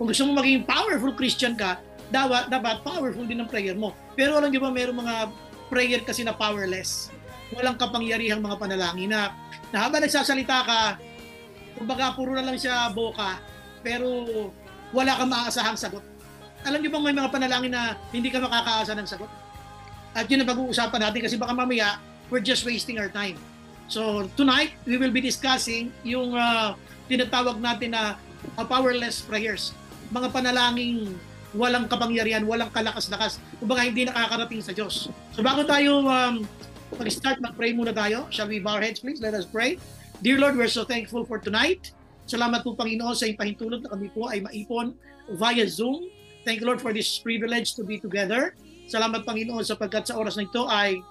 Kung gusto mo maging powerful Christian ka, dapat powerful din ang prayer mo. Pero alam niyo ba, mayroong mga prayer kasi na powerless. Walang kapangyarihang mga panalangin na habang nagsasalita ka, kumbaga puro na lang siya boka, pero wala kang maaasahang sagot. Alam niyo bang may mga panalangin na hindi ka makakaasa ng sagot? At yun ang pag-uusapan natin kasi baka mamaya, we're just wasting our time. So tonight, we will be discussing yung tinatawag natin na powerless prayers. Mga panalangin walang kapangyarihan, walang kalakas-lakas, kumbaga hindi nakakarating sa Diyos. So bago tayo mag-start, mag-pray muna tayo. Shall we bow our heads please? Let us pray. Dear Lord, we're so thankful for tonight. Salamat po Panginoon sa iyong pahintulot na kami po ay maipon via Zoom. Thank you Lord for this privilege to be together. Salamat Panginoon sapagkat sa oras na ito ay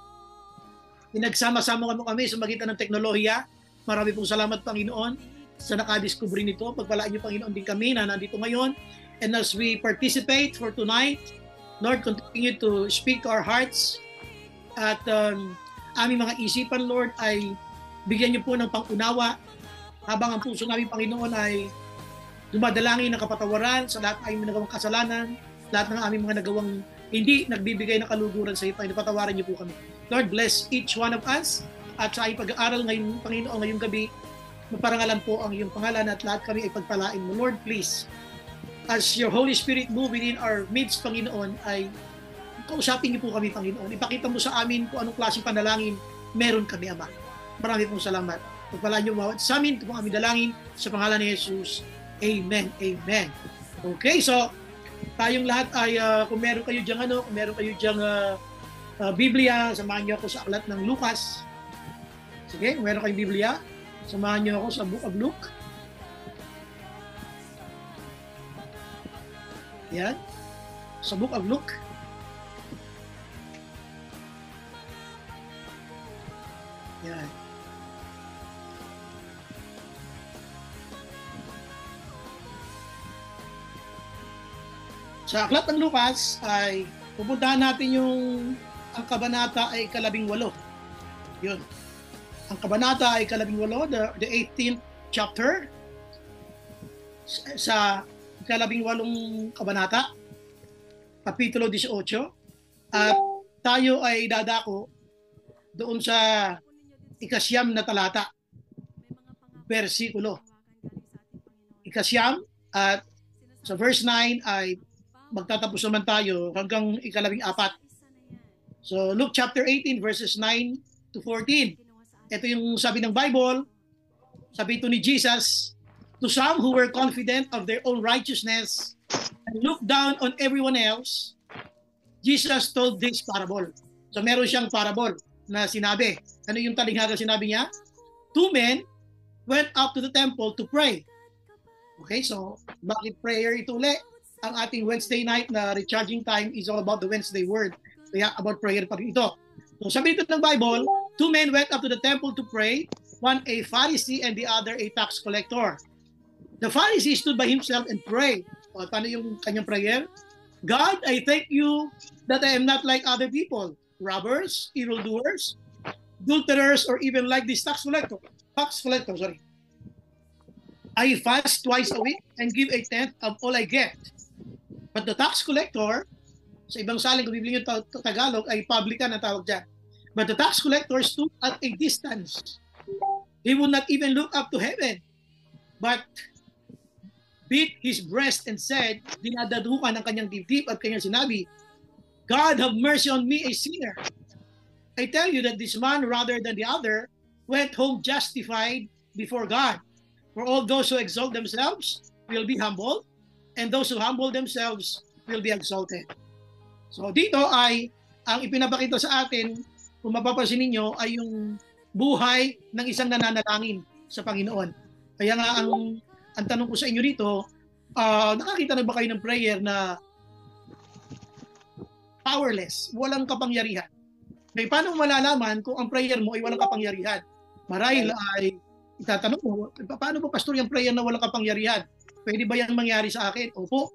pinagsama-sama kami sa magitan ng teknolohiya. Marami pong salamat Panginoon sa nakadiscovery nito. Pagpalaan niyo Panginoon din kami na nandito ngayon. And as we participate for tonight, Lord, continue to speak to our hearts. At aming mga isipan, Lord, ay bigyan niyo po ng pangunawa habang ang puso namin, Panginoon, ay dumadalangin ng kapatawaran sa lahat ng aming nagawang kasalanan, lahat ng aming mga nagawang hindi nagbibigay ng kaluguran sa iyo, Panginoon. Patawaran niyo po kami. Lord, bless each one of us. At sa aming pag-aaral ngayong, Panginoon, ngayong gabi, maparangalan po ang iyong pangalan at lahat kami ay pagpalain mo. Lord, please, as your Holy Spirit move within our midst, Panginoon, ay kausapin niyo po kami, Panginoon. Ipakita mo sa amin kung anong klaseng panalangin meron kami, Ama. Marami pong salamat. Pagpalaan niyo bawat sa amin, ito pong aming dalangin sa pangalan ni Jesus. Amen. Amen. Okay, so tayong lahat ay kung meron kayo diyang kung meron kayo diyang Biblia, samahan niyo ako sa aklat ng Lucas. Sige, kung meron kayong Biblia, samahan niyo ako sa Book of Luke. Yan. Sa Book of Luke. Yan. Sa aklat ng Lucas ay pupuntahan natin yung ang kabanata ay 18. Yun. Ang kabanata ay 18, the 18th chapter. Sa 18 kabanata, kapitulo 18, at tayo ay dadako doon sa 9 na talata, versikulo. 9 at sa verse 9 ay magtatapos naman tayo hanggang 14. So Luke chapter 18 verses 9 to 14. Ito yung sabi ng Bible, sabi ito ni Jesus, to some who were confident of their own righteousness and looked down on everyone else, Jesus told this parable. So meron siyang parable na sinabi. Ano yung talinghaga sinabi niya? 2 men went up to the temple to pray. Okay, so bakit prayer ito ulit? Ang ating Wednesday night na recharging time is all about the Wednesday word. Kaya about prayer pa rin ito. So sabi ito ng Bible, 2 men went up to the temple to pray, one a Pharisee and the other a tax collector. The Pharisee stood by himself and prayed. O, paano yung kanyang prayer? God, I thank you that I am not like other people, robbers, evildoers, adulterers, or even like this tax collector. I fast twice a week and give 1/10 of all I get. But the tax collector, sa ibang saling kung bibili yung Tagalog, ay publican ang tawag dyan. But the tax collector stood at a distance. He would not even look up to heaven, but beat his breast and said, dinadadukan ang kanyang dibdib at kanyang sinabi, God, have mercy on me, a sinner. I tell you that this man, rather than the other, went home justified before God. For all those who exalt themselves will be humbled, and those who humble themselves will be exalted. So dito ay, ang ipinapakita sa atin, kung mapapansin ninyo, ay yung buhay ng isang nananalangin sa Panginoon. Kaya nga ang tanong ko sa inyo dito, nakakita na ba kayo ng prayer na powerless, walang kapangyarihan? Okay, paano malalaman kung ang prayer mo ay walang kapangyarihan? Marahil ay itatanong mo, paano ba pastor yung prayer na walang kapangyarihan? Pwede ba yan mangyari sa akin? Opo,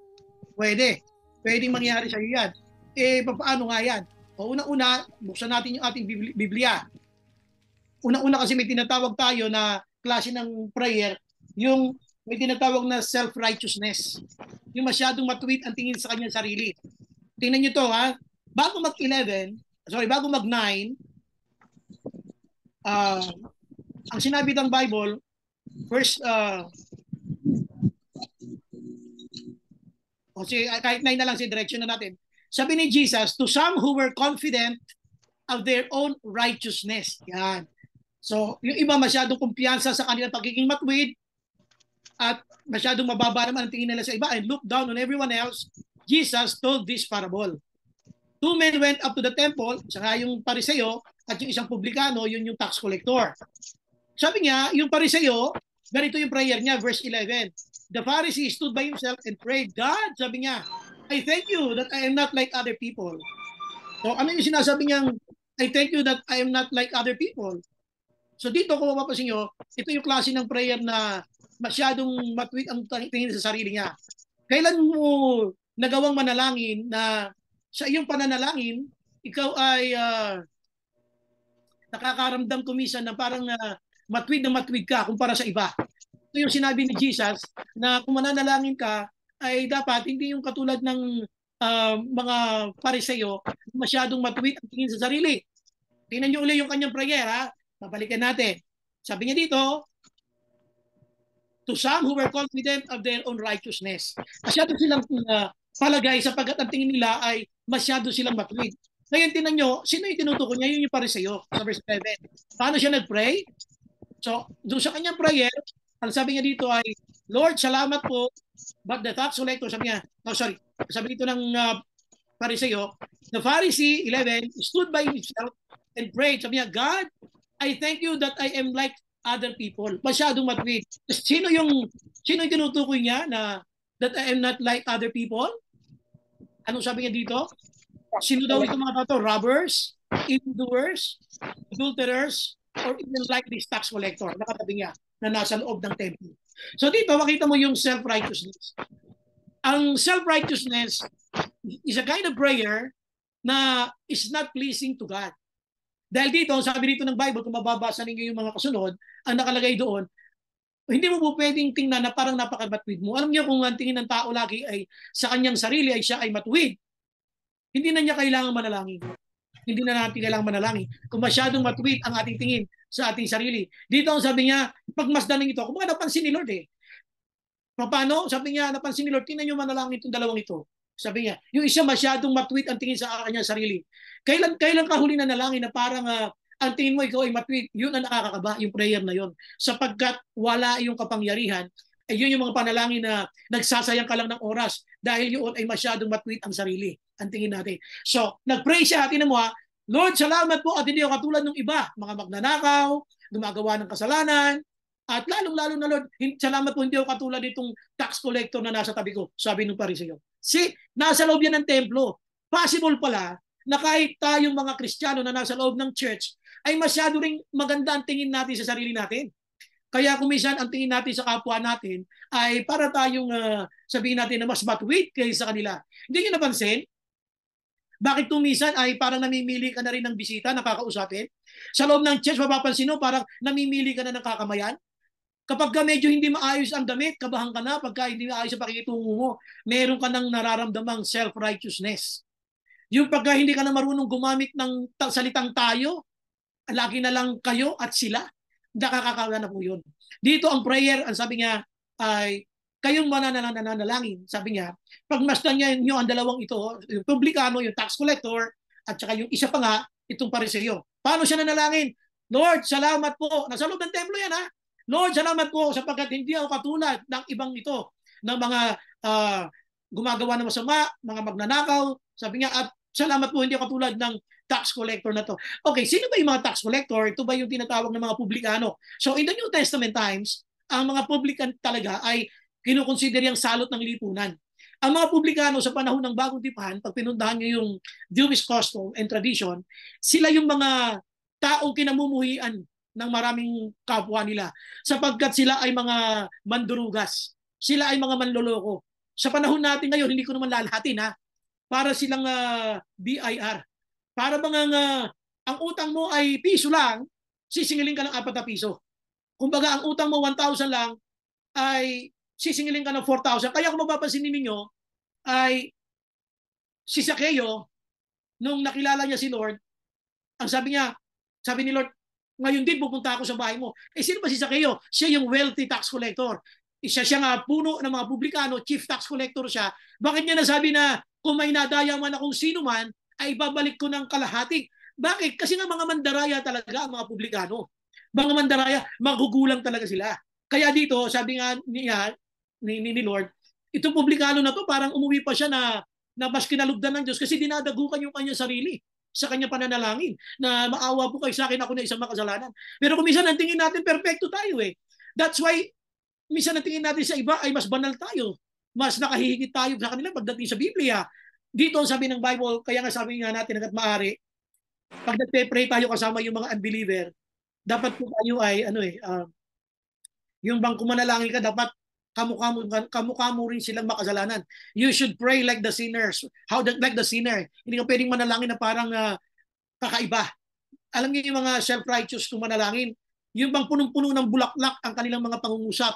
pwede. Pwedeng mangyari sa iyo yan. Paano nga yan? O una-una, buksan natin yung ating Biblia. Una-una kasi may tinatawag tayo na klase ng prayer, yung may tinatawag na self-righteousness. yung masyadong matuwid ang tingin sa kanyang sarili. Tingnan nyo to ha. Bago bago mag-9, ang sinabi ng Bible, verse, kahit 9 na lang si direction na natin. Sabi ni Jesus, to some who were confident of their own righteousness. Yan. So, yung iba masyadong kumpiyansa sa kanilang pagiging matuwid at masyadong mababa naman ang tingin nila sa iba and look down on everyone else. Jesus told this parable. 2 men went up to the temple, saka yung Pariseo at yung isang publikano, yun yung tax collector. Sabi niya, yung Pariseo, ganito yung prayer niya, verse 11. The Pharisee stood by himself and prayed, God, sabi niya, I thank you that I am not like other people. So ano yung sinasabi niyang, I thank you that I am not like other people. So dito kung mapapansin nyo, ito yung klase ng prayer na masyadong matuwid ang tingin sa sarili niya. Kailan mo nagawang manalangin na sa iyong pananalangin, ikaw ay nakakaramdam kumisan na parang matuwid na matuwid ka kumpara sa iba. Ito yung sinabi ni Jesus na kung mananalangin ka, ay dapat hindi yung katulad ng mga Pariseo masyadong matuwid ang tingin sa sarili. Tingnan nyo ulit yung kanyang prayer ha. Babalikan natin. Sabi niya dito, to some who were confident of their own righteousness. Masyado silang palagay sapagkat ang tingin nila ay masyado silang matuwid. Ngayon, tingnan nyo, sino yung tinutukoy niya? Yun yung Pariseo sa verse 7. Paano siya nag-pray? So, doon sa kanyang prayer, ang sabi niya dito ay, Lord, salamat po, but the tax collector, sabi dito ng Pariseo, the Pharisee, 11, stood by himself and prayed. Sabi niya, God, I thank you that I am like other people. Masyadong matuwid. Sino yung tinutukoy niya na that I am not like other people? Anong sabi niya dito? Sino daw itong mga to? Robbers, evildoers, adulterers, or even like this tax collector. Nakatabi niya na nasa loob ng temple. So dito, makita mo yung self-righteousness. Ang self-righteousness is a kind of prayer na is not pleasing to God. Dahil dito, sabi dito ng Bible, kung mababasa ninyo yung mga kasunod, ang nakalagay doon, hindi mo po pwedeng tingnan na parang napaka-matuwid mo. Alam niyo kung ang tingin ng tao lagi ay sa kanyang sarili ay siya ay matuwid, hindi na niya kailangan manalangin. Hindi na natin kailangan manalangin. Kung masyadong matuwid ang ating tingin sa ating sarili. Dito ang sabi niya, pagmasdan ng ito, kung mga napansin ni Lord Paano? Sabi niya, napansin ni Lord, tingnan niyo manalangin itong dalawang ito. Sabi niya, yung isa masyadong matuwid ang tingin sa kanyang sarili. Kailan ka huli na nalangin na parang ang tingin mo ikaw ay matuwid, yun ang nakakakaba, yung prayer na yun. Sapagkat wala yung kapangyarihan, ay yun yung mga panalangin na nagsasayang ka lang ng oras dahil yun ay masyadong matuwid ang sarili, ang tingin natin. So, nag-pray siya, tinan mo Lord, salamat po at hindi ako katulad ng iba, mga magnanakaw, gumagawa ng kasalanan, at lalong-lalo na Lord, salamat po hindi ako katulad nitong tax collector na nasa tabi ko, sabi ng Pariseo. Nasa loob yan ng templo. Possible pala na kahit tayong mga Kristiyano na nasa loob ng church ay masyado ring maganda ang tingin natin sa sarili natin. Kaya kung minsan ang tingin natin sa kapwa natin ay para tayong sabihin natin na mas matuwid kaysa kanila. Hindi nyo napansin? Bakit tumisan ay parang namimili ka na rin ng bisita na kakausapin? Sa loob ng church, mapapansin mo, parang namimili ka na ng kakamayan. Kapag ka medyo hindi maayos ang damit, kabahan ka na. Pagka hindi maayos ang pakikitungo mo, meron ka nang nararamdamang self-righteousness. Yung pagka hindi ka na marunong gumamit ng salitang tayo, lagi na lang kayo at sila, nakakakawa na po yun. Dito ang prayer, ang sabi niya ay, kayong mananalangin, sabi niya, pagmasdan niyo ang dalawang ito, yung publikano, yung tax collector, at saka yung isa pa nga, itong Pariseo. Paano siya nanalangin? Lord, salamat po. Nasa loob ng templo yan Lord, salamat po sapagkat hindi ako katulad ng ibang ito, ng mga gumagawa ng masama, mga magnanakaw, sabi niya, at salamat po hindi ako katulad ng tax collector na to. Okay, sino ba yung mga tax collector? Ito ba yung tinatawag ng mga publikano? So in the New Testament times, ang mga publikan talaga ay kinukonsider yung salot ng lipunan. Ang mga publikano sa panahon ng Bagong Tipan, pag pinuntahan nyo yung Jewish custom and tradition, sila yung mga taong kinamumuhian ng maraming kapwa nila sapagkat sila ay mga mandurugas. Sila ay mga manloloko. Sa panahon natin ngayon, hindi ko naman lalahatin para silang BIR. Para ang utang mo ay piso lang, sisingilin ka ng 4 na piso. Kumbaga ang utang mo 1,000 lang ay sisingilin ka ng 4,000. Kaya kung mapapansin ninyo, ay si Zacchaeus, nung nakilala niya si Lord, ang sabi niya, sabi ni Lord, ngayon din pupunta ako sa bahay mo. Eh sino ba si Zacchaeus? Siya yung wealthy tax collector. Isa siya nga puno ng mga publikano, chief tax collector siya. Bakit niya nasabi na kung may nadaya man akong sino man, ay babalik ko ng kalahati? Bakit? Kasi nga mga mandaraya talaga ang mga publikano. Mga mandaraya, magugulang talaga sila. Kaya dito, sabi nga niya, ni Lord, itong publikano na to, parang umuwi pa siya na mas kinalugdan ng Diyos kasi dinadagukan yung kanyang sarili sa kanya pananalangin na maawa po kayo sa akin, ako na isang makasalanan. Pero kung minsan ang tingin natin, perfecto tayo eh. That's why, minsan ang tingin natin sa iba ay mas banal tayo. Mas nakahihigit tayo sa kanila pagdating sa Biblia. Dito sabi ng Bible, kaya nga sabi nga natin hangga't maaari, pag nagpe-pray tayo kasama yung mga unbeliever, dapat po tayo ay, yung bang kumanalangin ka, dapat kamukha mo rin silang makasalanan. You should pray like the sinners. Like the sinner. Hindi ka pwedeng manalangin na parang kakaiba. Alam niyo yung mga self-righteous kung manalangin, yung bang punong-puno ng bulaklak ang kanilang mga pangungusap.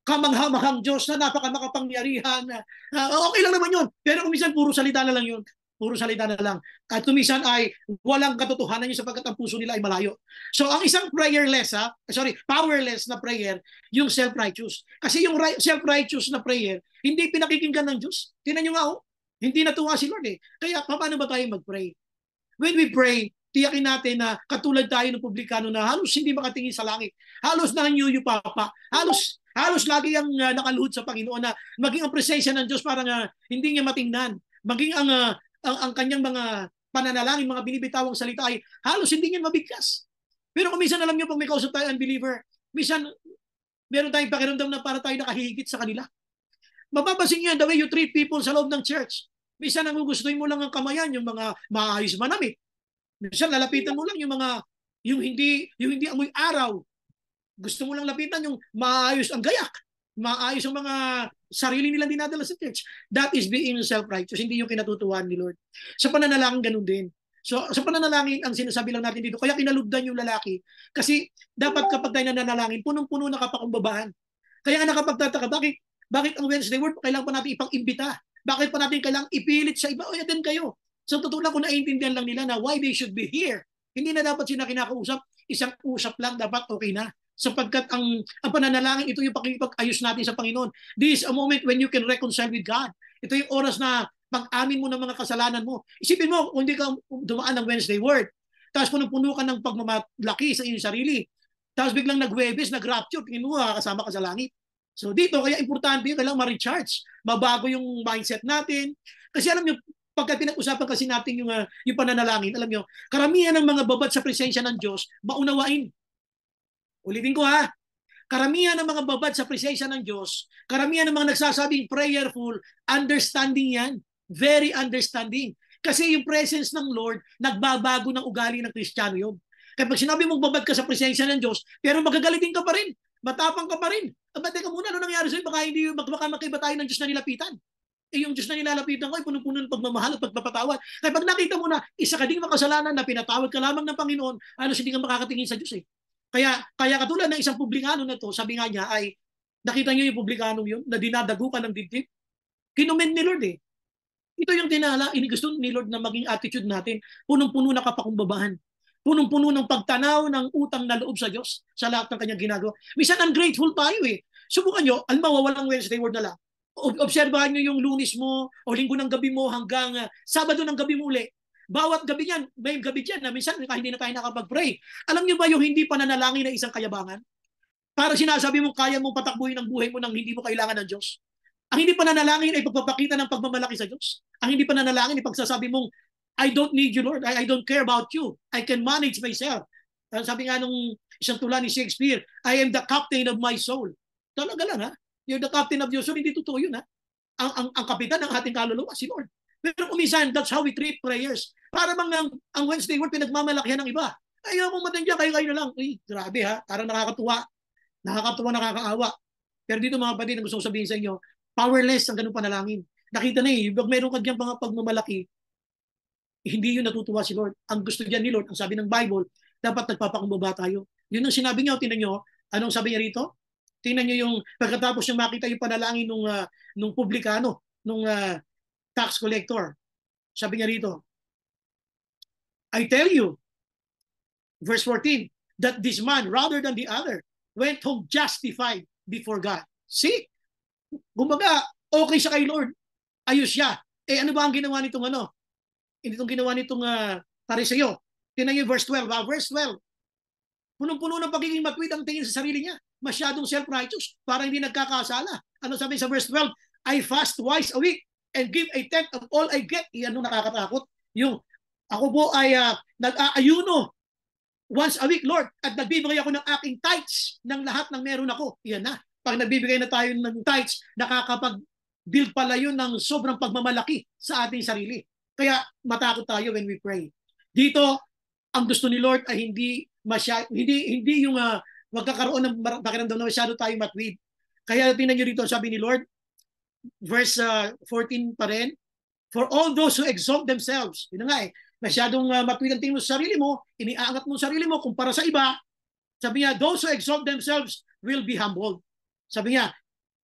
Kamangha-manghang Diyos na napakamakapangyarihan. Okay lang naman yun. Pero kung minsan puro salita na lang yun. Puro salita na lang. At kumisan ay walang katotohanan yun sapagkat ang puso nila ay malayo. So ang isang powerless na prayer, yung self-righteous. Kasi yung self-righteous na prayer, hindi pinakikinggan ng Diyos. Tingnan nyo nga, hindi natuwa si Lord eh. Kaya paano ba tayo mag-pray? When we pray, tiyakin natin na katulad tayo ng publikano na halos hindi makatingin sa langit. Halos nanganyuyupapa. Halos lagi ang nakaluhod sa Panginoon na maging ang presensya ng Diyos parang hindi niya matingnan. Maging ang kanyang mga pananalangin, mga binibitawang salita ay halos hindi niya mabigkas. Pero kung minsan alam niyo pag may kausap tayo unbeliever, minsan meron tayong pakiramdam na para tayo nakahigit sa kanila. Mapapansin niyo the way you treat people sa loob ng church. Minsan nagugustuhin mo lang ang kamayan, yung mga maayos manamit. Minsan lalapitan mo lang yung hindi amoy araw. Gusto mo lang lapitan yung maayos ang gayak. Maayos ang mga sarili nilang dinadala sa church. That is being self-righteous. Hindi yung kinatutuwan ni Lord. Sa pananalangin, ganun din. So, sa pananalangin, ang sinasabi lang natin dito, kaya kinalugdan yung lalaki. Kasi dapat kapag tayo nananalangin, punong-puno na kapakumbabaan. Kaya nakapagtataka, bakit ang Wednesday word, kailangan pa natin ipang-imbita? Bakit pa natin kailangan ipilit sa iba? O, attend kayo. So, totoo lang kung naiintindihan lang nila na why they should be here. Hindi na dapat sila kinakausap. Isang usap lang, dapat okay na. Sapagkat ang pananalangin, ito yung pakikipag-ayos natin sa Panginoon. This is a moment when you can reconcile with God. Ito yung oras na pag-amin mo ng mga kasalanan mo. Isipin mo, kung hindi ka dumaan ng Wednesday word, tapos puno ka ng pagmamalaki sa inyong sarili, tapos biglang nag-Webes, nag-rapture, tingin mo kasama ka sa langit. So dito, kaya importante yun, kailangan ma-recharge. Mabago yung mindset natin. Kasi alam nyo, pagka pinag-usapan kasi natin yung pananalangin, alam nyo, karamihan ng mga babad sa presensya ng Diyos, maunawain. Ulitin ko karamihan ng mga babad sa presensya ng Diyos, karamihan ng mga nagsasabing prayerful, understanding yan. Very understanding. Kasi yung presence ng Lord, nagbabago ng ugali ng Kristiyano yun. Kaya pag sinabi mong babad ka sa presensya ng Diyos, pero magagalitin ka pa rin, matapang ka pa rin. Teka muna, ano nangyari sa'yo? Baka makiba tayo ng Diyos na nilapitan. Yung Diyos na nilalapitan ko ay puno-puno ng pagmamahal at pagpapatawad. Kaya pag nakita mo na isa ka ding makasalanan na pinatawad ka lamang ng Panginoon, halos hindi ka makakatingin sa Diyos eh. Kaya katulad ng isang publikano na to, sabi nga niya ay, nakita niyo yung publikanong yun, na dinadagukan ng dibdib? Kinumen ni Lord eh. Ito yung gusto ni Lord na maging attitude natin, punong-puno na kapakumbabaan. Punong-puno ng pagtanaw ng utang na loob sa Diyos sa lahat ng kanyang ginagawa. Minsan ungrateful tayo eh. Subukan nyo, walang Wednesday word na lang. Obserbahan nyo yung Lunes mo o Linggo ng gabi mo hanggang Sabado ng gabi mo uli. Bawat gabi yan, may gabi dyan na minsan hindi na tayo nakapag-pray. Alam niyo ba yung hindi pananalangin na isang kayabangan? Para sinasabi mo kaya mong patakbuhin ang buhay mo nang hindi mo kailangan ng Diyos. Ang hindi pananalangin ay pagpapakita ng pagmamalaki sa Diyos. Ang hindi pananalangin ay pagsasabi mong, I don't need you, Lord. I don't care about you. I can manage myself. Sabi nga nung isang tula ni Shakespeare, I am the captain of my soul. Talaga lang You're the captain of your soul. Hindi totoo yun Ang kapitan ng ating kaluluwa, si Lord. Pero kumisan, that's how we treat prayers. Para bang ang Wednesday word pinagmamalakihan ng iba. Ayaw mong matandyan, kayo na lang. Uy, grabe parang nakakatuwa. Nakakaawa. Pero dito mga kapatid, ang gusto ko sabihin sa inyo, powerless ang ganung panalangin. Nakita na pag meron ka dyan mga pagmamalaki, hindi yun natutuwa si Lord. Ang gusto dyan ni Lord, ang sabi ng Bible, dapat nagpapakumbaba tayo. Yun ang sinabi niya, tinan nyo, anong sabi niya rito? Tingnan niyo yung pagkatapos niya makita yung panalangin nung publikano, nung tax collector. Sabi niya rito, I tell you, verse 14, that this man, rather than the other, went home justified before God. See? Kumbaga, okay siya kay Lord. Ayos siya. Ano ba ang ginawa nitong Itong ginawa nitong Pariseo? Tingnan niyo verse 12. Verse 12. Punong-puno ng pagiging matwid ang tingin sa sarili niya. Masyadong self-righteous. Para hindi nagkakasala. Ano sabi sa verse 12? I fast twice a week and give a tenth of all I get. Iyan ang nakakatakot. Yung ako po ay nag-aayuno once a week, Lord, at nagbibigay ako ng aking tithes ng lahat ng meron ako. Iyan na. Pag nagbibigay na tayo ng tithes, nakakapag-build pala yun ng sobrang pagmamalaki sa ating sarili. Kaya matakot tayo when we pray. Dito, ang gusto ni Lord ay hindi yung magkakaroon ng pakiramdam na masyado tayo matwid. Kaya tingnan niyo rito, sabi ni Lord, verse 14 pa rin, for all those who exalt themselves, yun nga masyadong matwid ang tingin mo sa sarili mo, iniaangat mo sa sarili mo kumpara sa iba, sabi niya, those who exalt themselves will be humbled. Sabi niya,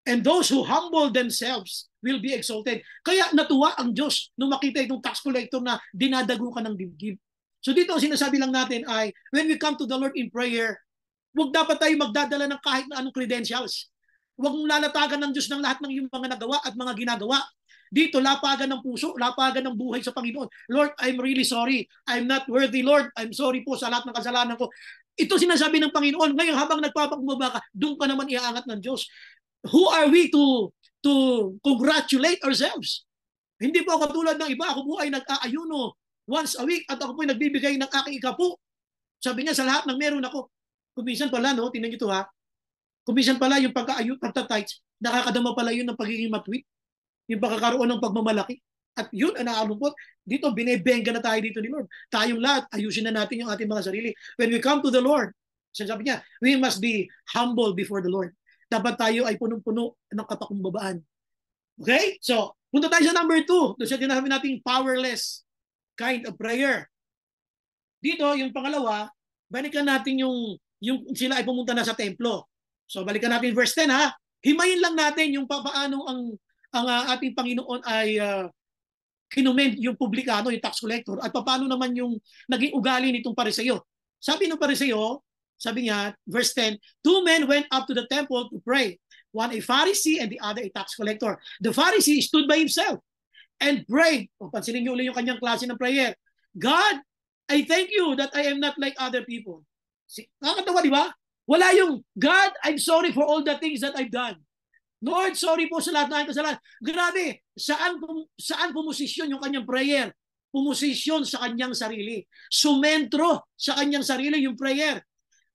and those who humble themselves will be exalted. Kaya natuwa ang Diyos nung makita itong tax collector na dinadago ka ng dibdib. So dito ang sinasabi lang natin ay, when we come to the Lord in prayer, huwag dapat tayo magdadala ng kahit na anong credentials. Huwag mong lalatagan ng Diyos ng lahat ng iyong mga nagawa at mga ginagawa. Dito, lapagan ng puso, lapagan ng buhay sa Panginoon. Lord, I'm really sorry. I'm not worthy, Lord. I'm sorry po sa lahat ng kasalanan ko. Ito sinasabi ng Panginoon. Ngayon, habang nagpapakumbaba ka, doon ka naman iaangat ng Diyos. Who are we to congratulate ourselves? Hindi po ako katulad ng iba. Ako po ay nag-aayuno once a week at ako po ay nagbibigay ng aking ikapo. Sabi niya, sa lahat ng meron ako. Kuminsan pala, no? Tingnan niyo ito ha. Kuminsan pala yung pagka-tithes, nakakadama pala yun ng pagiging matwid. Yung pagkakaroon ng pagmamalaki. At yun ang naalumpot. Dito, binebenga na tayo dito ni Lord. Tayong lahat, ayusin na natin yung ating mga sarili. When we come to the Lord, sabi niya, we must be humble before the Lord. Dapat tayo ay punong-puno ng kapakumbabaan. Okay? So, punta tayo sa number 2. Doon siya tinasabi nating powerless kind of prayer. Dito, yung pangalawa, balikan natin yung sila ay pumunta na sa templo. So, balikan natin verse 10 ha. Himayin lang natin yung paano ang ating Panginoon ay kinumend yung publikano, yung tax collector, at paano naman yung naging ugali nitong Pariseo. Sabi ng Pariseo, sabi niya, verse 10, 2 men went up to the temple to pray, one a Pharisee and the other a tax collector. The Pharisee stood by himself and prayed. O, pansinin niyo ulit yung kanyang klase ng prayer. God, I thank you that I am not like other people. Nakakatawa, di ba? Wala yung, God, I'm sorry for all the things that I've done. Lord, sorry po sa lahat ng kasalanan. Grabe, saan pumosisyon yung kanyang prayer? Pumosisyon sa kanyang sarili. Sumentro sa kanyang sarili yung prayer.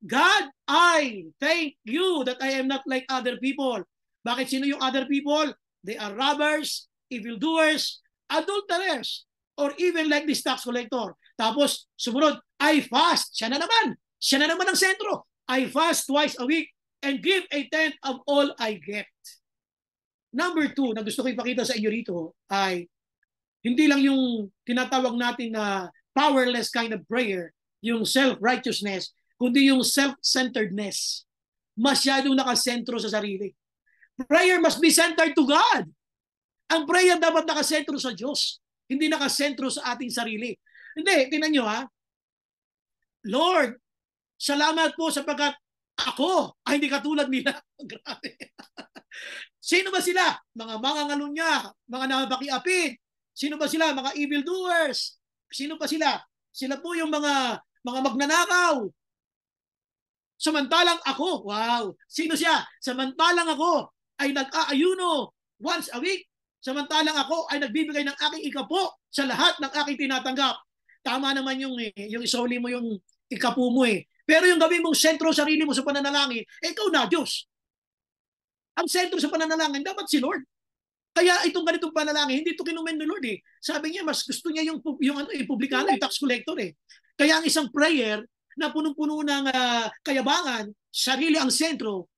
God, I thank you that I am not like other people. Bakit sino yung other people? They are robbers, evildoers, adulterers, or even like this tax collector. Tapos, sumunod, I fast. Siya na naman. Siya na naman ang sentro. I fast twice a week and give a tenth of all I get. Number 2 na gusto ko ipakita sa inyo rito ay hindi lang yung tinatawag natin na powerless kind of prayer, yung self-righteousness, kundi yung self-centeredness. Masyadong nakasentro sa sarili. Prayer must be centered to God. Ang prayer dapat nakasentro sa Diyos, hindi nakasentro sa ating sarili. Hindi, tingnan nyo ha. Lord, salamat po sapagkat ako ay hindi katulad nila. Grabe. Sino ba sila? Mga mangangalunya, mga napakiapid. Sino ba sila? Mga evildoers. Sino pa sila? Sila po yung mga magnanakaw. Samantalang ako, wow, sino siya? Samantalang ako ay nag-aayuno once a week. Samantalang ako ay nagbibigay ng aking ikapo sa lahat ng aking tinatanggap. Tama naman yung isoli mo yung ikapo mo eh. Pero yung gawin mong sentro sarili mo sa pananalangin, ikaw na, Diyos. Ang sentro sa pananalangin, dapat si Lord. Kaya itong ganitong panalangin, hindi ito kinumend ni Lord eh. Sabi niya, mas gusto niya yung publikano, yung tax collector eh. Kaya ang isang prayer na punong-puno ng kayabangan, sarili ang sentro,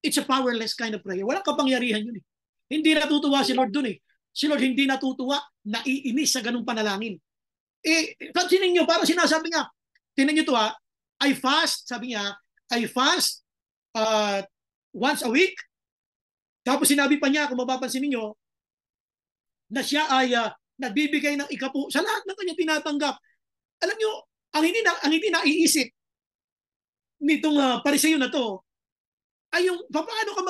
it's a powerless kind of prayer. Walang kapangyarihan yun eh. Hindi natutuwa si Lord dun eh. Si Lord hindi natutuwa, naiinis sa ganung panalangin. Pansinin nyo, parang sinasabi niya, tinan nyo to ha, I fast, sabi niya, I fast once a week. Tapos sinabi pa niya, kung mapapansin niyo, na siya ay nagbibigay ng ikapu sa lahat ng kanya tinatanggap. Alam niyo, ang hindi naiisip nitong pariseyo na to ay yung paano ka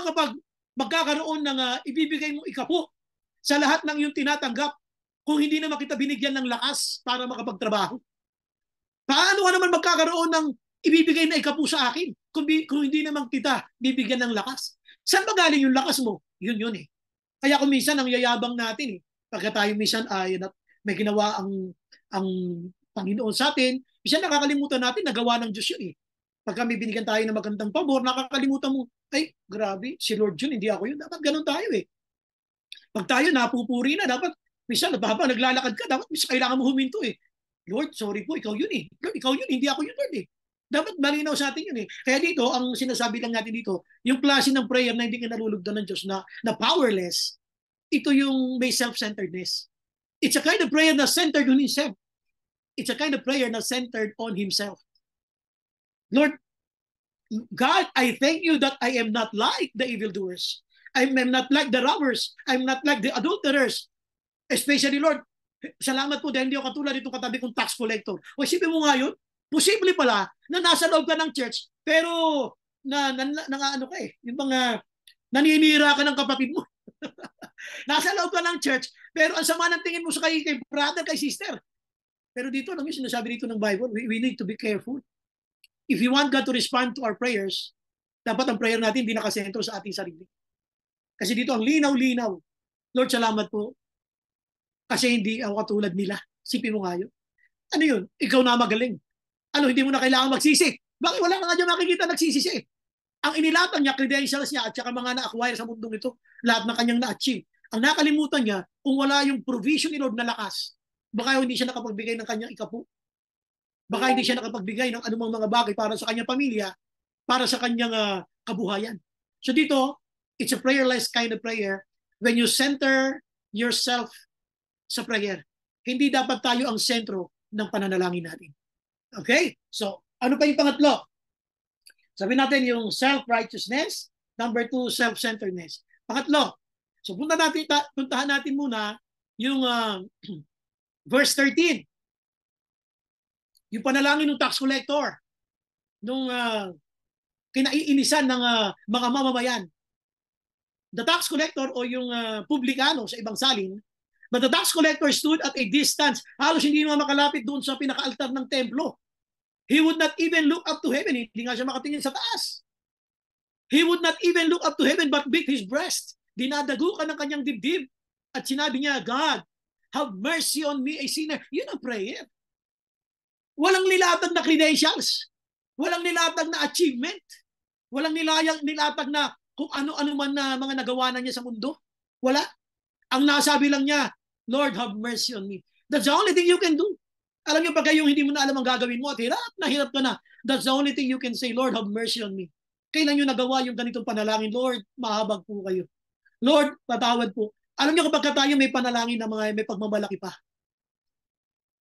magkakaroon ng ibibigay mong ikapu sa lahat ng iyong tinatanggap kung hindi naman kita binigyan ng lakas para makapagtrabaho. Paano ka naman magkakaroon ng ibibigay na ikapu sa akin kung hindi naman kita bibigyan ng lakas? Saan ba galing yung lakas mo? Yun eh. Kaya kung minsan ang yayabang natin pagka tayo minsan ay may ginawa ang Panginoon sa atin, minsan nakakalimutan natin nagawa ng Diyos yun eh. Pagka may binigyan tayo ng magandang pabor, nakakalimutan mo, ay grabe, si Lord yun, hindi ako yun. Dapat ganun tayo eh. Pag tayo napupuri na, dapat minsan habang naglalakad ka, dapat minsan kailangan mo huminto eh. Lord, sorry po, ikaw yun eh. Lord, ikaw yun, hindi ako yun, Lord eh. Dapat malinaw sa atin yun eh. Kaya dito, ang sinasabi lang natin dito, yung klase ng prayer na hindi ka nalulugdan ng Diyos na powerless, ito yung may self-centeredness. It's a kind of prayer na centered on Himself. It's a kind of prayer na centered on Himself. Lord, God, I thank you that I am not like the evildoers. I am not like the robbers. I'm not like the adulterers. Especially, Lord, salamat po dahil hindi ako katulad itong katabi kong tax collector. O isipin mo nga yun, posible pala na nasa loob ka ng church, pero ano ka eh, yung mga naninira ka ng kapatid mo. Nasa loob ka ng church, pero ang sama ng tingin mo sa kay brother, kay sister. Pero dito, alam mo yung sinasabi dito ng Bible, we need to be careful. If you want God to respond to our prayers, dapat ang prayer natin hindi nakasentro sa ating sarili. Kasi dito ang linaw-linaw. Lord, salamat po. Kasi hindi ako katulad nila. Sipin mo nga yun. Ano yun? Ikaw na magaling. Ano, hindi mo na kailangan magsisi. Bakit wala ka nga dyan makikita nagsisisi eh? Ang inilatang niya, credentials niya, at saka mga na-acquire sa mundong ito, lahat na kanyang na-achieve. Ang nakalimutan niya, kung wala yung provision ni Lord na lakas, baka hindi siya nakapagbigay ng kanyang ikapu. Baka hindi siya nakapagbigay ng anumang mga bagay para sa kanyang pamilya, para sa kanyang kabuhayan. So dito, it's a prayerless kind of prayer when you center yourself sa prayer. Hindi dapat tayo ang sentro ng pananalangin natin. Okay? So, ano pa yung pangatlo? Sabi natin yung self-righteousness. Number 2, self-centeredness. Pangatlo. So, puntahan natin muna yung verse 13. Yung panalangin ng tax collector nung kinaiinisan ng mga mamamayan. The tax collector o yung publikano sa ibang salin, but the tax collector stood at a distance. Halos hindi naman makalapit doon sa pinaka-altar ng templo. He would not even look up to heaven. Hindi nga siya makatingin sa taas. He would not even look up to heaven but beat his breast. Dinadagukan ng kanyang dibdib. At sinabi niya, God, have mercy on me, a sinner. Yun ang prayer. Walang nilatag na credentials. Walang nilatag na achievement. Walang nilatag na kung ano-ano man na mga nagawa na niya sa mundo. Wala. Ang nasabi lang niya, Lord, have mercy on me. That's the only thing you can do. Alam niyo, pag yung hindi mo na alam ang gagawin mo at hirap ka na, that's the only thing you can say, Lord, have mercy on me. Kailan niyo nagawa yung ganitong panalangin? Lord, mahabag po kayo. Lord, patawad po. Alam niyo, kapag tayo may panalangin na may pagmamalaki pa,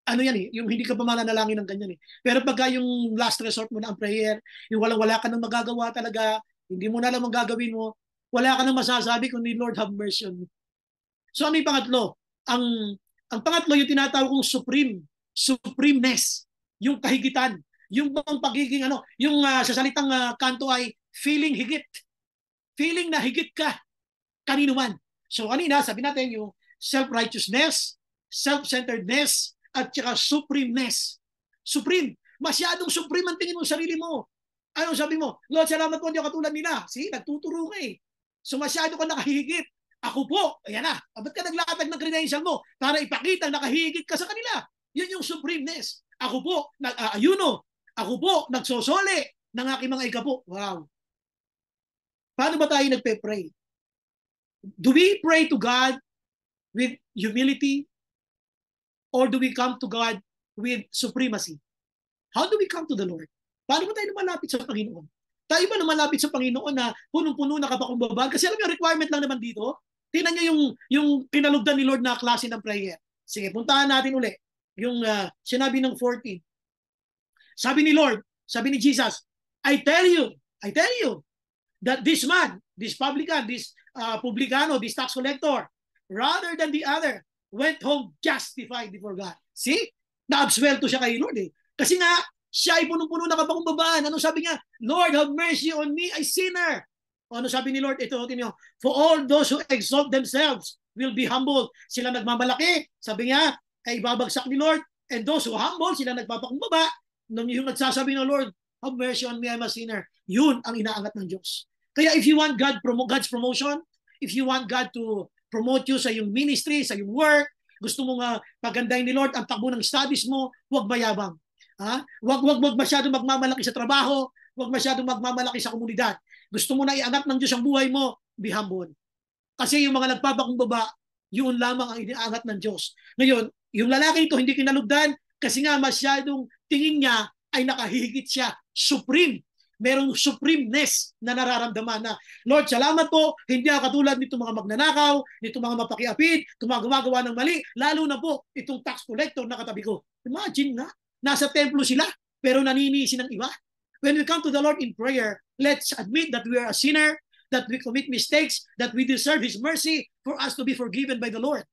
ano yan eh, yung hindi ka pa mananalangin ng ganyan eh. Pero pagka yung last resort mo na ang prayer, yung wala ka nang magagawa talaga, hindi mo na alam ang gagawin mo, wala ka nang masasabi kundi Lord have mercy on me. So ano yung pangatlo? Ang pangatlo yung tinatawag kong supremeness, yung kahigitan, yung bang pagiging yung sa salitang kanto ay feeling higit. Feeling na higit ka kanino man. So kanina sabi natin yung self-righteousness, self-centeredness, at saka supremeness. Supreme. Masyadong supreme ang tingin mo sa sarili mo. Anong sabi mo? Lord, salamat po, hindi ako katulad nila. See, nagtuturo ka eh. So masyado ka nakahigit. Ako po, ayan na. Ba't ka naglatag ng credential mo? Para ipakita nakahigit ka sa kanila. Yun yung supremeness. Ako po, nag-aayuno. Ako po, nagsosole ng aking mga ikapo. Wow. Paano ba tayo nagpe-pray? Do we pray to God with humility? Or do we come to God with supremacy? How do we come to the Lord? Paano ba tayo lumalapit sa Panginoon? Tayo ba lumalapit sa Panginoon na punong-puno na kapakumbabal? Kasi alam niyo, requirement lang naman dito. Tingnan niyo yung kinalugdan ni Lord na klase ng prayer. Sige, puntahan natin uli. Yung sinabi ng 14. Sabi ni Lord, sabi ni Jesus, I tell you, that this man, this publican, this publicano, this tax collector, rather than the other, went home justified before God. See? Na-absuelto siya kay Lord eh. Kasi nga, siya ay punong-puno na kapakumbabaan. Ano sabi niya? Lord, have mercy on me, a sinner. O ano sabi ni Lord? Ito, niyo. For all those who exalt themselves will be humbled. Sila nagmamalaki. Sabi niya, ay babagsak ni Lord. And those who humble, sila nagpapakumbaba. Nung yung nagsasabi ng Lord, have mercy on me, I'm a sinner. Yun ang inaangat ng Diyos. Kaya if you want God's promotion, if you want God to promote you sa yung ministry, sa yung work, gusto mo nga pagandahin ni Lord ang takbo ng studies mo, huwag mayabang. Ha? Huwag masyadong magmamalaki sa trabaho, huwag masyadong magmamalaki sa komunidad. Gusto mo na iangat ng Diyos ang buhay mo, be humble. Kasi yung mga nagpapakumbaba, yun lamang ang iniangat ng Diyos. Ngayon, yung lalaki ito hindi kinalugdan kasi nga masyadong tingin niya ay nakahigit siya, supreme. Merong supremeness na nararamdaman na, Lord, salamat po, hindi ako katulad nitong mga magnanakaw, nitong mga mapakiapid, itong mga gumagawa ng mali, lalo na po itong tax collector na katabi ko. Imagine na, nasa templo sila, pero naninisi ng iba. When we come to the Lord in prayer, let's admit that we are a sinner, that we commit mistakes, that we deserve His mercy for us to be forgiven by the Lord.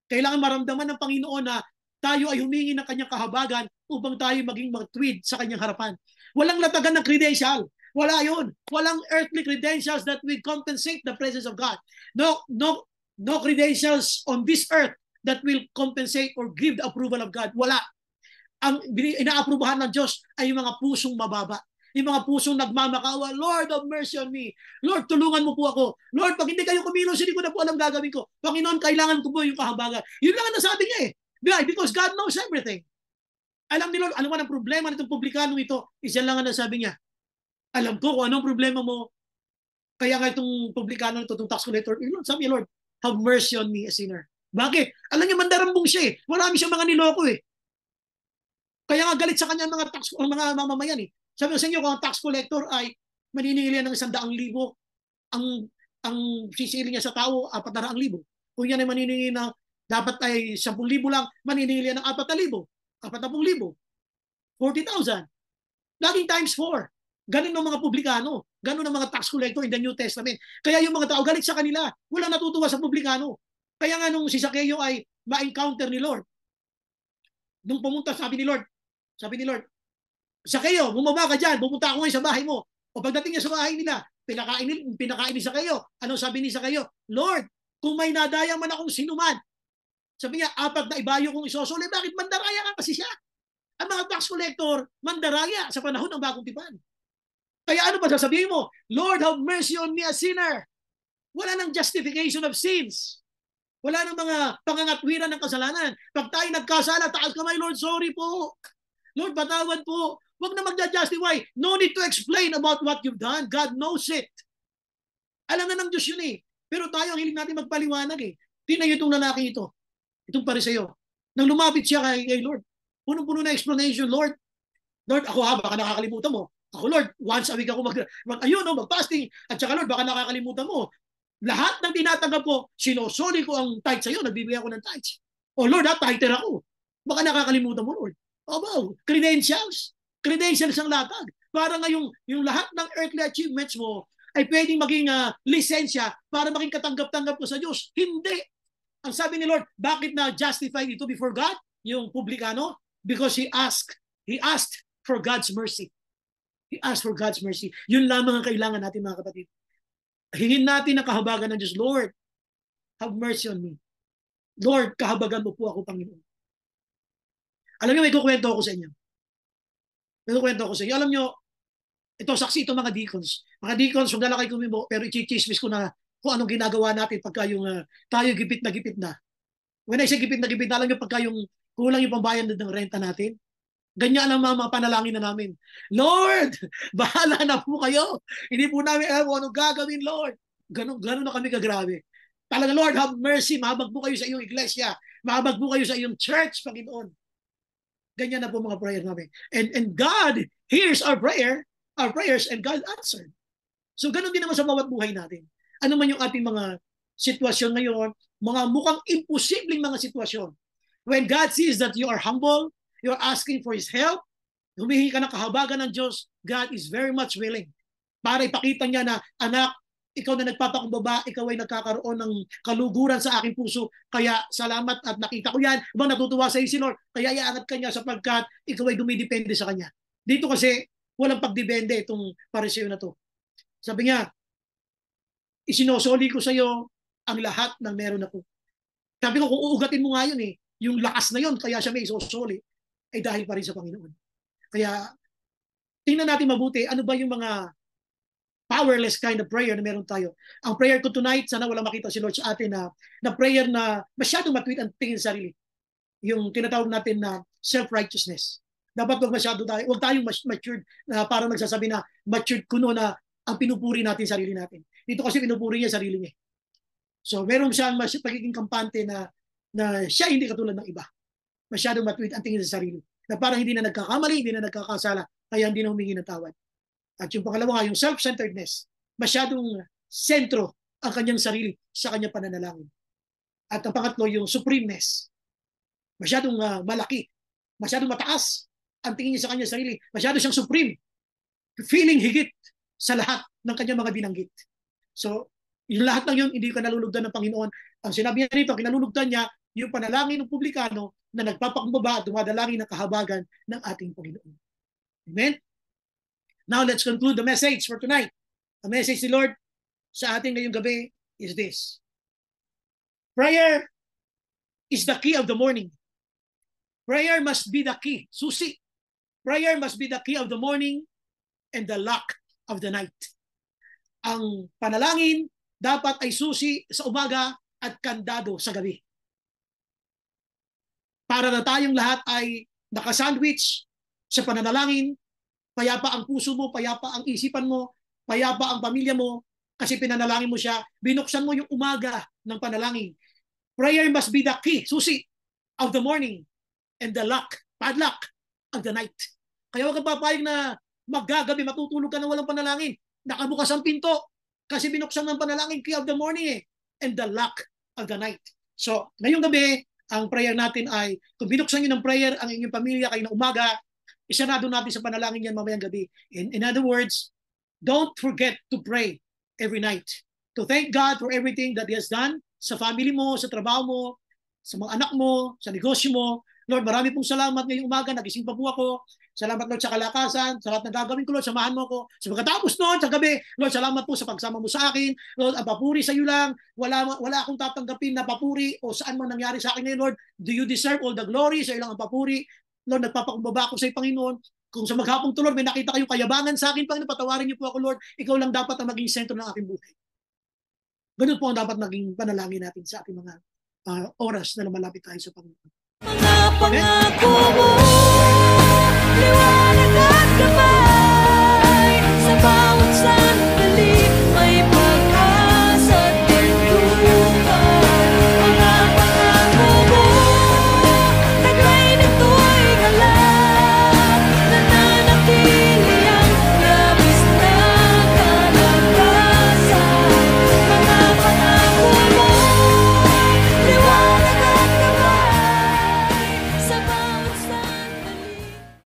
Kailangan maramdaman ng Panginoon na tayo ay humingi ng kanyang kahabagan upang tayo maging matuwid sa kanyang harapan. Walang latagan ng credential. Wala yun. Walang earthly credentials that will compensate the presence of God. No credentials on this earth that will compensate or give the approval of God. Wala. Ang inaaprubahan ng Diyos ay yung mga pusong mababa. Yung mga pusong nagmamakawa, Lord, have mercy on me. Lord, tulungan mo po ako. Lord, pag hindi kayo kumilos, hindi ko na po alam gagawin ko. Panginoon, kailangan ko po yung kahabagan. Yun lang ang nasabi niya eh. Because God knows everything. Alam ni Lord, alam mo ang problema nitong publikanong ito, isa lang ang nasabi niya. Alam ko kung anong problema mo. Kaya nga itong publikano nito, itong tax collector, Lord, sabi niya, Lord, have mercy on me, a sinner. Bakit? Alam niya, mandarambong siya eh. Marami siyang mga niloko eh. Kaya nga galit sa kanya mga mamamayan eh. Sabi ko sa inyo, kung ang tax collector ay maniningil yan ng 100,000, ang sisili niya sa tao, 400,000. Kung yan ay maniningil na dapat ay 10,000 lang, maniningil yan ng 4,000. 40,000. 40,000. Laging times 4. Ganun ng mga publikano. Ganun ng mga tax collector in the New Testament. Kaya yung mga tao galit sa kanila. Walang natutuwa sa publikano. Kaya nga nung si Zacchaeus ay ma-encounter ni Lord. Nung pumunta, sabi ni Lord, Zacchaeus, bumaba ka dyan. Pumunta ako ngayon sa bahay mo. O pagdating niya sa bahay nila, pinakain ni Zacchaeus. Ano sabi ni Zacchaeus? Lord, kung may nadaya man akong sinuman, sabi niya, 4 na ibayo kong isosole. Bakit mandaraya ka kasi siya? Ang mga tax collector, mandaraya sa panahon ng bagong tipan. Kaya ano ba sasabihin mo? Lord, have mercy on me, a sinner. Wala nang justification of sins. Wala nang mga pangangatwiran ng kasalanan. Pag tayo nagkasala, taas kamay, Lord, sorry po. Lord, patawad po. Huwag na magja-justify. No need to explain about what you've done. God knows it. Alam na ng Diyos yun eh. Pero tayo ang hiling natin magpaliwanag eh. Tingnan niyo itong lalaki ito. Itong Pariseo. Nang lumapit siya kay Lord, punong-puno na explanation, Lord, ako baka nakakalimutan mo. Ako, Lord, once a week ako mag-fasting. At saka, Lord, baka nakakalimutan mo. Lahat ng tinatanggap ko, sinosoli ko ang tithe sa'yo, nagbibigay ako ng tithe. Oh, Lord, tither ako. Baka nakakalimutan mo, Lord. Oh, credentials. Credentials ang latag. Para nga yung lahat ng earthly achievements mo ay pwedeng maging lisensya para maging katanggap-tanggap mo sa Diyos. Hindi. Ang sabi ni Lord, bakit na justified ito before God? Yung publikano? Because he asked for God's mercy. He asked for God's mercy. Yun lamang ang kailangan natin, mga kapatid. Hingin natin ang kahabagan ng Diyos. Lord, have mercy on me. Lord, kahabagan mo po ako, Panginoon. Alam niyo, may kukwento ako sa inyo. Alam niyo, ito, saksi ito mga deacons. Mga deacons, huwag na lang kayo kumibo, pero i-chismis ko na kung anong ginagawa natin pagka yung tayo gipit na. When I say gipit na, alam niyo pagka yung kulang yung pambayad ng renta natin, ganyan ang mga panalangin na namin. Lord, bahala na po kayo. Hindi po namin alam kung anong gagawin, Lord. Ganun na kami kagrabe. Talaga, Lord, have mercy. Mahabag po kayo sa iyong iglesia. Mahabag po kayo sa iyong church, Panginoon. Ganyan na po mga prayer namin. And God hears our prayers, and God answered. So ganun din naman sa bawat buhay natin. Ano man yung ating mga sitwasyon ngayon, mga mukhang imposibleng mga sitwasyon. When God sees that you are humble, you're asking for His help, humihingi ka ng kahabagan ng Diyos, God is very much willing para ipakita niya na, anak, ikaw na nagpapakumbaba, ikaw ay nagkakaroon ng kaluguran sa aking puso. Kaya salamat at nakita ko yan. Bang natutuwa sa iyo si Lord. Kaya iaangat ka niya sapagkat ikaw ay dumidepende sa kanya. Dito kasi walang pagdepende itong pariseo na to. Sabi niya, isinosoli ko sa iyo ang lahat ng meron ako. Sabi ko, kung uugatin mo nga yun yung lakas na yun, kaya siya may isosoli, ay dahil pa rin sa Panginoon. Kaya tingnan natin mabuti, ano ba yung mga powerless kind of prayer na meron tayo. Ang prayer ko tonight, sana wala makita si Lord sa atin na prayer na masyadong matwid ang tingin sa sarili. Yung tinatawag natin na self-righteousness. Dapat wag tayong matured na parang nagsasabi na matured kuno na ang pinupuri natin sarili natin. Dito kasi pinupuri niya sarili niya. So meron siyang pagiging kampante na siya hindi katulad ng iba. Masyadong matwid ang tingin sa sarili. Na parang hindi na nagkakamali, hindi na nagkakasala, kaya hindi na humingi ng tawad. At yung pangalawa, yung self-centeredness. Masyadong sentro ang kanyang sarili sa kanyang pananalangin. At ang pangatlo, yung supremeness. Masyadong malaki. Masyadong mataas ang tingin niya sa kanyang sarili. Masyado siyang supreme. Feeling higit sa lahat ng kanyang mga binanggit. So, yung lahat ng yun, hindi ka nalulugdan ng Panginoon. Ang sinabi niya rito, kinalulugdan niya yung panalangin ng publikano na nagpapakumbaba at dumadalangin ng kahabagan ng ating Panginoon. Amen? Now, let's conclude the message for tonight. The message ni Lord sa ating ngayong gabi is this. Prayer is the key of the morning. Prayer must be the key. Susi. Prayer must be the key of the morning and the lock of the night. Ang panalangin dapat ay susi sa umaga at kandado sa gabi. Para na tayong lahat ay nakasandwich sa pananalangin, payapa ang puso mo, payapa ang isipan mo, payapa ang pamilya mo, kasi pinanalangin mo siya, binuksan mo yung umaga ng panalangin. Prayer must be the key, susi of the morning and the lock, padlock of the night. Kaya huwag kang papayag na maggagabi, matutulog ka na walang panalangin. Nakabukas ang pinto kasi binuksan ng panalangin, key of the morning and the lock of the night. So, ngayong gabi, ang prayer natin ay, kung binuksan nyo ng prayer ang inyong pamilya kayo na umaga, isarado natin sa panalangin yan mamayang gabi. In other words, don't forget to pray every night. To thank God for everything that He has done sa family mo, sa trabaho mo, sa mga anak mo, sa negosyo mo. Lord, marami pong salamat ngayong umaga. Nagising pa po ako. Salamat, Lord, sa kalakasan. Sa lahat na gagawin ko, Lord, samahan mo ako. Sa pagkatapos noon, sa gabi, Lord, salamat po sa pagsama mo sa akin. Lord, ang papuri sa iyo lang. Wala akong tatanggapin na papuri o saan man nangyari sa akin ngayon, Lord. Do you deserve all the glory? Sa iyo lang ang papuri. Lord, nagpapakumbaba ako sa iyo, Panginoon. Kung sa maghapong tulog, may nakita kayong kayabangan sa akin, Panginoon, patawarin niyo po ako, Lord. Ikaw lang dapat ang maging sentro ng aking buhay. Ganun po ang dapat maging panalangin natin sa ating mga oras na lumalapit tayo sa Panginoon. Mga pangako mo, liwanag at kapal.